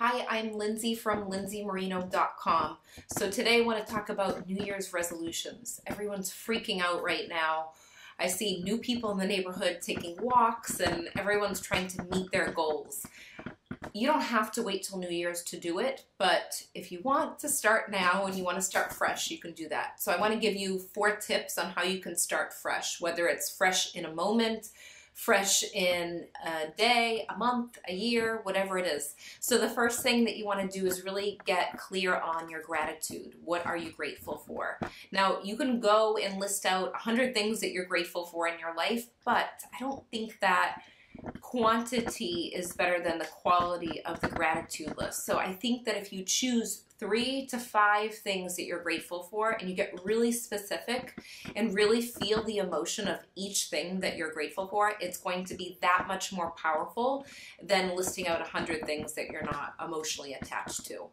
Hi, I'm Lindsay from lindsaymarino.com. So today I want to talk about New Year's resolutions. Everyone's freaking out right now. I see new people in the neighborhood taking walks and everyone's trying to meet their goals. You don't have to wait till New Year's to do it, but if you want to start now and you want to start fresh, you can do that. So I want to give you 4 tips on how you can start fresh, whether it's fresh in a moment, fresh in a day, a month, a year, whatever it is. So the first thing that you want to do is really get clear on your gratitude. What are you grateful for? Now, you can go and list out 100 things that you're grateful for in your life, but I don't think that quantity is better than the quality of the gratitude list. So I think that if you choose 3 to 5 things that you're grateful for and you get really specific and really feel the emotion of each thing that you're grateful for, it's going to be that much more powerful than listing out 100 things that you're not emotionally attached to.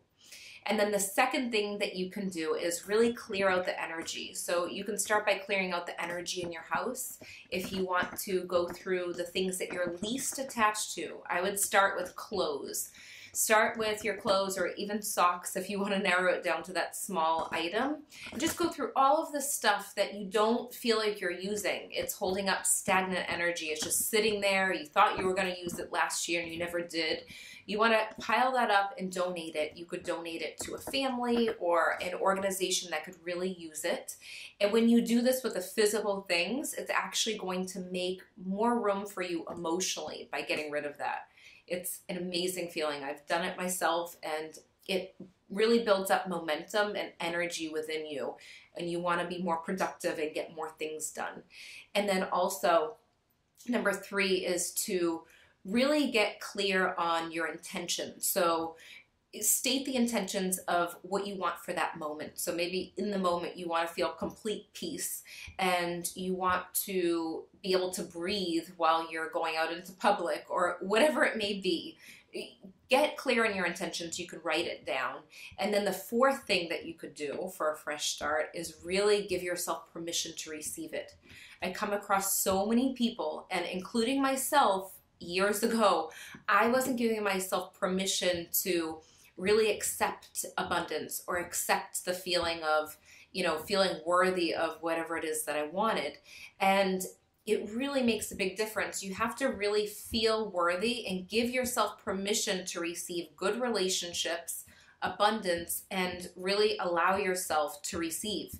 And then the second thing that you can do is really clear out the energy. So you can start by clearing out the energy in your house. If you want to go through the things that you're least attached to, I would start with clothes. Start with your clothes or even socks if you want to narrow it down to that small item. And just go through all of the stuff that you don't feel like you're using. It's holding up stagnant energy. It's just sitting there. You thought you were going to use it last year and you never did. You want to pile that up and donate it. You could donate it to a family or an organization that could really use it. And when you do this with the physical things, it's actually going to make more room for you emotionally by getting rid of that. It's an amazing feeling. I've done it myself and it really builds up momentum and energy within you. And you want to be more productive and get more things done. And then also, number 3 is to really get clear on your intention. So state the intentions of what you want for that moment. So maybe in the moment you want to feel complete peace and you want to be able to breathe while you're going out into public or whatever it may be. Get clear on your intentions. You can write it down. And then the 4th thing that you could do for a fresh start is really give yourself permission to receive it. I come across so many people, and including myself, years ago, I wasn't giving myself permission to really accept abundance or accept the feeling of, feeling worthy of whatever it is that I wanted. And it really makes a big difference. You have to really feel worthy and give yourself permission to receive good relationships, abundance, and really allow yourself to receive.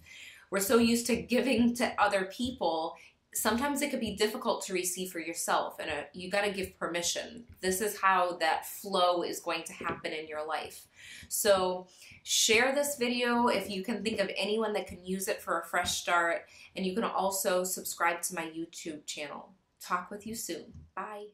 We're so used to giving to other people. Sometimes it could be difficult to receive for yourself, and you got to give permission. This is how that flow is going to happen in your life. So share this video if you can think of anyone that can use it for a fresh start, and you can also subscribe to my YouTube channel. Talk with you soon. Bye.